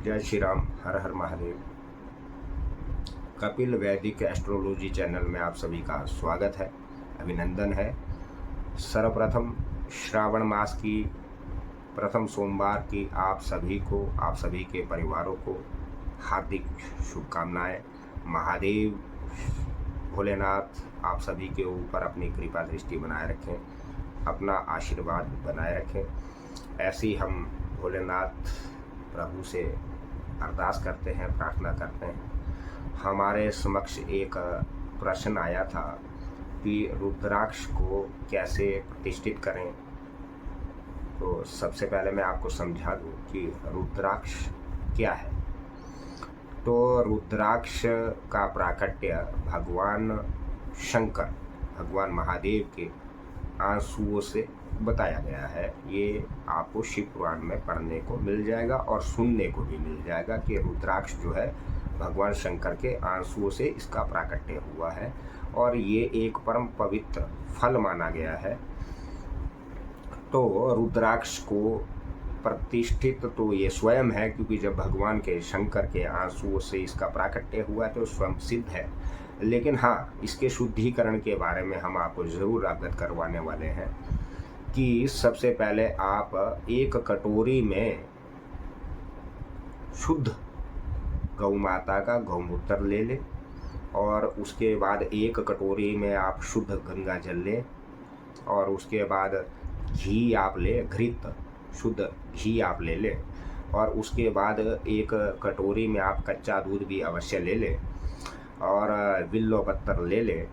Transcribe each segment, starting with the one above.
जय श्री राम। हर हर महादेव। कपिल वैदिक astrology channel में आप सभी का स्वागत है, अभिनंदन है। सर्वप्रथम श्रावण मास की प्रथम सोमवार की आप सभी को, आप सभी के परिवारों को हार्दिक शुभकामनाएं। महादेव भोलेनाथ आप सभी के ऊपर अपनी कृपा दृष्टि बनाए रखें, अपना आशीर्वाद बनाए रखें। ऐसी हम भोलेनाथ प्रभु से अरदास करते हैं, प्रार्थना करते हैं। हमारे समक्ष एक प्रश्न आया था कि रुद्राक्ष को कैसे प्रतिष्ठित करें। तो सबसे पहले मैं आपको समझा दूं कि रुद्राक्ष क्या है। तो रुद्राक्ष का प्राकट्य भगवान शंकर, भगवान महादेव के आंसुओं से बताया गया है। ये आपको शिव पुराण में पढ़ने को मिल जाएगा और सुनने को भी मिल जाएगा कि रुद्राक्ष जो है भगवान शंकर के आंसुओं से इसका प्राकट्य हुआ है और ये एक परम पवित्र फल माना गया है। तो रुद्राक्ष को प्रतिष्ठित तो ये स्वयं है, क्योंकि जब भगवान के शंकर के आंसुओं से इसका प्राकट्य हुआ है तो स्वयं सिद्ध है। लेकिन हाँ, इसके शुद्धिकरण के बारे में हम आपको ज़रूर अवगत करवाने वाले हैं कि सबसे पहले आप एक कटोरी में शुद्ध गौ माता का गौमूत्र ले लें और उसके बाद एक कटोरी में आप शुद्ध गंगा जल लें और उसके बाद घी आप ले, घृत शुद्ध घी आप ले लें और उसके बाद एक कटोरी में आप कच्चा दूध भी अवश्य ले लें और बिल्व पत्तर ले लें।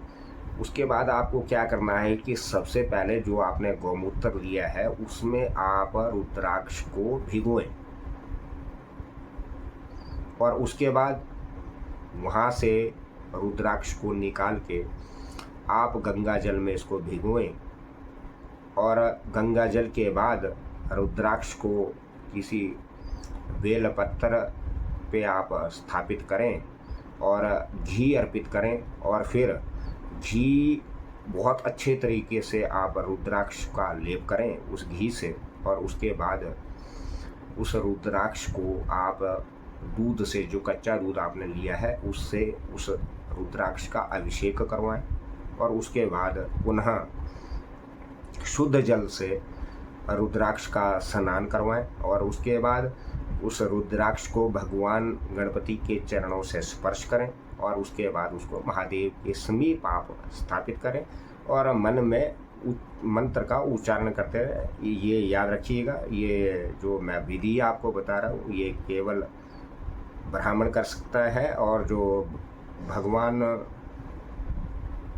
उसके बाद आपको क्या करना है कि सबसे पहले जो आपने गौमूत्र लिया है उसमें आप रुद्राक्ष को भिगोएं और उसके बाद वहाँ से रुद्राक्ष को निकाल के आप गंगा जल में इसको भिगोएं और गंगा जल के बाद रुद्राक्ष को किसी बेल पत्थर पे आप स्थापित करें और घी अर्पित करें और फिर घी बहुत अच्छे तरीके से आप रुद्राक्ष का लेप करें उस घी से और उसके बाद उस रुद्राक्ष को आप दूध से, जो कच्चा दूध आपने लिया है उससे उस रुद्राक्ष का अभिषेक करवाएं और उसके बाद पुनः शुद्ध जल से रुद्राक्ष का स्नान करवाएं और उसके बाद उस रुद्राक्ष को भगवान गणपति के चरणों से स्पर्श करें और उसके बाद उसको महादेव के समीप आप स्थापित करें और मन में मंत्र का उच्चारण करते रहे। ये याद रखिएगा, ये जो मैं विधि आपको बता रहा हूँ ये केवल ब्राह्मण कर सकता है और जो भगवान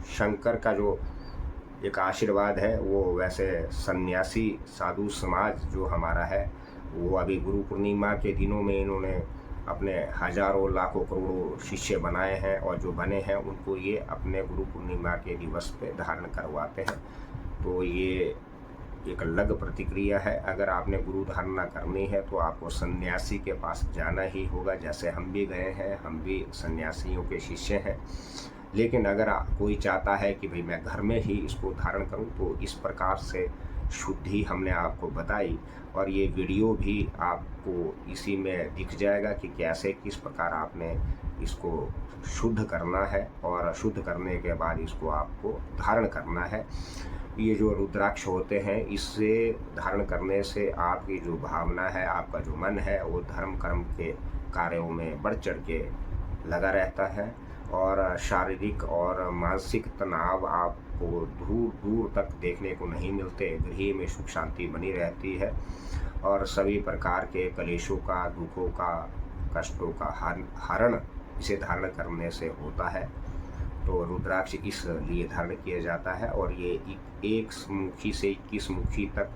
शंकर का जो एक आशीर्वाद है वो वैसे सन्यासी साधु समाज जो हमारा है वो अभी गुरु पूर्णिमा के दिनों में इन्होंने अपने हजारों लाखों करोड़ों शिष्य बनाए हैं और जो बने हैं उनको ये अपने गुरु पूर्णिमा के दिवस पे धारण करवाते हैं। तो ये एक अलग प्रतिक्रिया है। अगर आपने गुरु धारणा करनी है तो आपको सन्यासी के पास जाना ही होगा, जैसे हम भी गए हैं, हम भी सन्यासियों के शिष्य हैं। लेकिन अगर कोई चाहता है कि भाई मैं घर में ही इसको धारण करूं तो इस प्रकार से शुद्धि हमने आपको बताई और ये वीडियो भी आपको इसी में दिख जाएगा कि कैसे किस प्रकार आपने इसको शुद्ध करना है और शुद्ध करने के बाद इसको आपको धारण करना है। ये जो रुद्राक्ष होते हैं इससे धारण करने से आपकी जो भावना है, आपका जो मन है वो धर्म कर्म के कार्यों में बढ़ चढ़ के लगा रहता है और शारीरिक और मानसिक तनाव आपको दूर दूर तक देखने को नहीं मिलते। गृह में सुख शांति बनी रहती है और सभी प्रकार के कलेशों का, दुखों का, कष्टों का हरण इसे धारण करने से होता है। तो रुद्राक्ष इसलिए धारण किया जाता है और ये 1 मुखी से 21 मुखी तक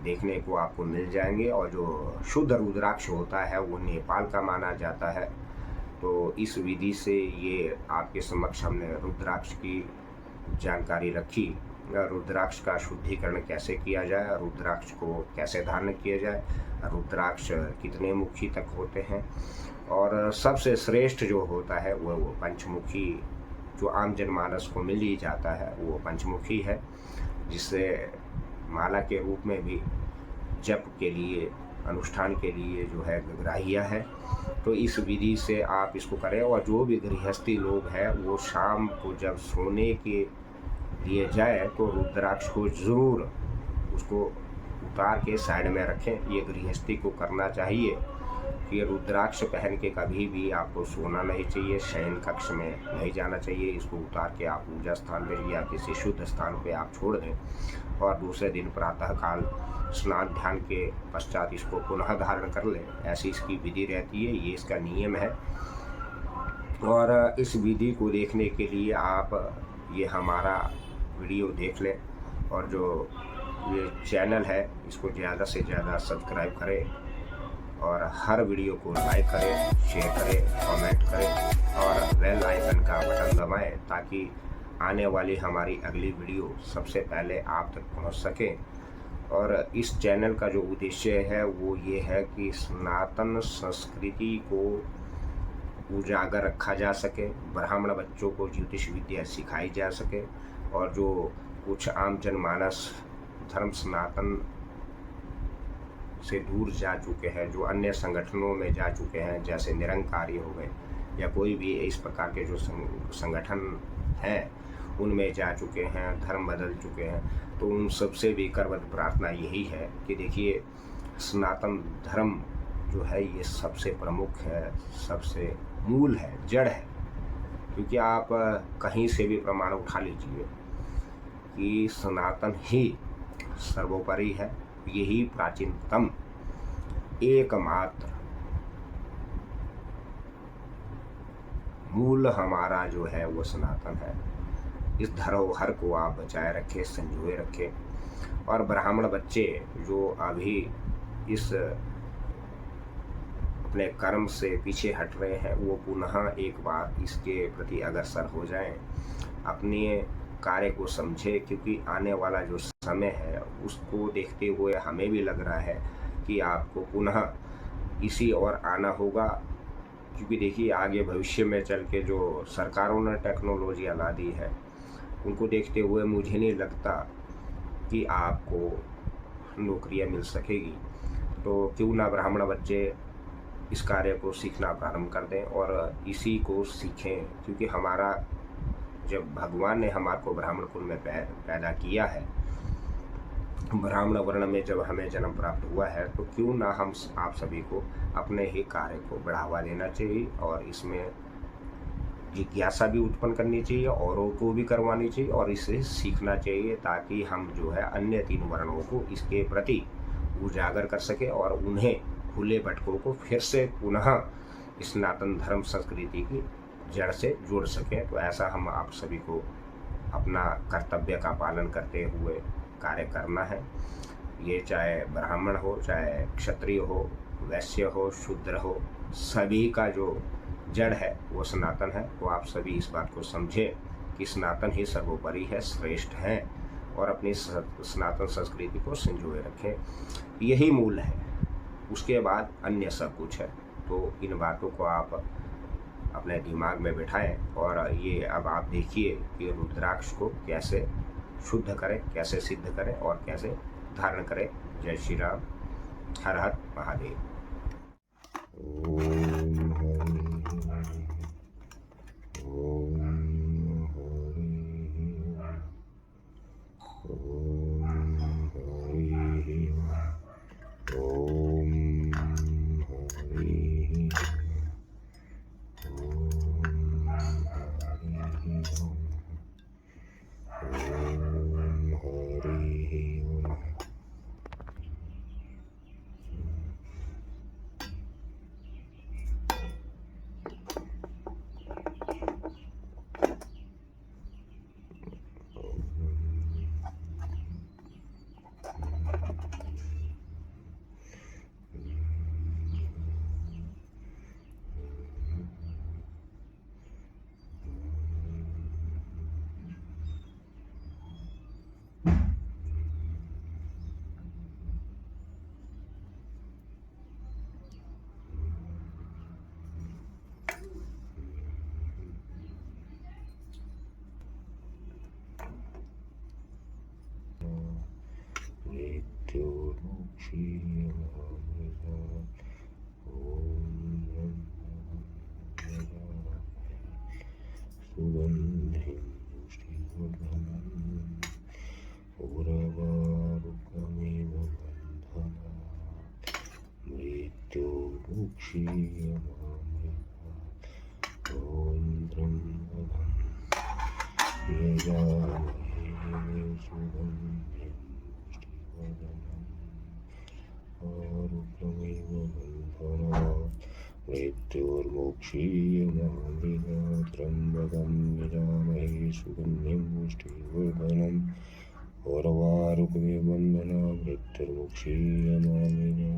देखने को आपको मिल जाएंगे और जो शुद्ध रुद्राक्ष होता है वो नेपाल का माना जाता है। तो इस विधि से ये आपके समक्ष हमने रुद्राक्ष की जानकारी रखी। रुद्राक्ष का शुद्धिकरण कैसे किया जाए, रुद्राक्ष को कैसे धारण किया जाए, रुद्राक्ष कितने मुखी तक होते हैं और सबसे श्रेष्ठ जो होता है वो पंचमुखी, जो आम जनमानस को मिल ही जाता है वो पंचमुखी है, जिससे माला के रूप में भी जप के लिए अनुष्ठान के लिए जो है ग्राह्य है। तो इस विधि से आप इसको करें। और जो भी गृहस्थी लोग हैं वो शाम को जब सोने के लिए जाए तो रुद्राक्ष को ज़रूर उसको उतार के साइड में रखें। ये गृहस्थी को करना चाहिए कि ये रुद्राक्ष पहन के कभी भी आपको सोना नहीं चाहिए, शयन कक्ष में नहीं जाना चाहिए। इसको उतार के आप पूजा स्थान पे या किसी शुद्ध स्थान पे आप छोड़ दें और दूसरे दिन प्रातःकाल स्नान ध्यान के पश्चात इसको पुनः धारण कर लें। ऐसी इसकी विधि रहती है, ये इसका नियम है। और इस विधि को देखने के लिए आप ये हमारा वीडियो देख लें और जो ये चैनल है इसको ज़्यादा से ज़्यादा सब्सक्राइब करें और हर वीडियो को लाइक करें, शेयर करें, कमेंट करें और बेल आइकन का बटन दबाएं ताकि आने वाली हमारी अगली वीडियो सबसे पहले आप तक पहुंच सके। और इस चैनल का जो उद्देश्य है वो ये है कि सनातन संस्कृति को उजागर रखा जा सके, ब्राह्मण बच्चों को ज्योतिष विद्या सिखाई जा सके और जो कुछ आम जनमानस धर्म सनातन से दूर जा चुके हैं, जो अन्य संगठनों में जा चुके हैं, जैसे निरंकारी हो गए या कोई भी इस प्रकार के जो संगठन हैं उनमें जा चुके हैं, धर्म बदल चुके हैं, तो उन सबसे भी करबद्ध प्रार्थना यही है कि देखिए सनातन धर्म जो है ये सबसे प्रमुख है, सबसे मूल है, जड़ है। क्योंकि आप कहीं से भी प्रमाण उठा लीजिए कि सनातन ही सर्वोपरि है, यही प्राचीनतम एकमात्र मूल हमारा जो है वो सनातन है। इस धरोहर को आप बचाए रखें, संजोए रखें। और ब्राह्मण बच्चे जो अभी इस अपने कर्म से पीछे हट रहे हैं वो पुनः एक बार इसके प्रति अग्रसर हो जाएं, अपने कार्य को समझे। क्योंकि आने वाला जो समय है उसको देखते हुए हमें भी लग रहा है कि आपको पुनः इसी ओर आना होगा। क्योंकि देखिए आगे भविष्य में चल के जो सरकारों ने टेक्नोलॉजी ला दी है उनको देखते हुए मुझे नहीं लगता कि आपको नौकरियां मिल सकेगी। तो क्यों ना ब्राह्मण बच्चे इस कार्य को सीखना प्रारंभ कर दें और इसी को सीखें। क्योंकि हमारा जब भगवान ने हमारे को ब्राह्मण कुल में पैदा किया है, ब्राह्मण वर्ण में जब हमें जन्म प्राप्त हुआ है, तो क्यों ना हम आप सभी को अपने ही कार्य को बढ़ावा देना चाहिए और इसमें जिज्ञासा भी उत्पन्न करनी चाहिए, औरों को भी करवानी चाहिए और इसे सीखना चाहिए ताकि हम जो है अन्य 3 वर्णों को इसके प्रति उजागर कर सके और उन्हें खुले भटकों को फिर से पुनः सनातन धर्म संस्कृति की जड़ से जोड़ सकें। तो ऐसा हम आप सभी को अपना कर्तव्य का पालन करते हुए कार्य करना है। ये चाहे ब्राह्मण हो, चाहे क्षत्रिय हो, वैश्य हो, शूद्र हो, सभी का जो जड़ है वो सनातन है। तो आप सभी इस बात को समझें कि सनातन ही सर्वोपरि है, श्रेष्ठ है और अपनी सनातन संस्कृति को संजोए रखें। यही मूल है, उसके बाद अन्य सब कुछ है। तो इन बातों को आप अपने दिमाग में बिठाएं और ये अब आप देखिए कि रुद्राक्ष को कैसे शुद्ध करें, कैसे सिद्ध करें और कैसे धारण करें। जय श्री राम, हर हर महादेव। सुगन्धिं पुष्टिवर्धनम् उर्वारुकमिव बन्धनात् मृत्युमुक्षीयमामृता ॐ त्र्यम्बकं यजामहे सुगन्धिं पुष्टिवर्धनम् आरुग्यमिव बन्धनात् मृत्युर्मुक्षीयमामृता त्र्यम्बकं यजामहे सुगन्धिं पुष्टिवर्धनम् औरवारुकमिव बन्धनात् मृत्युर्मुक्षीयमामृता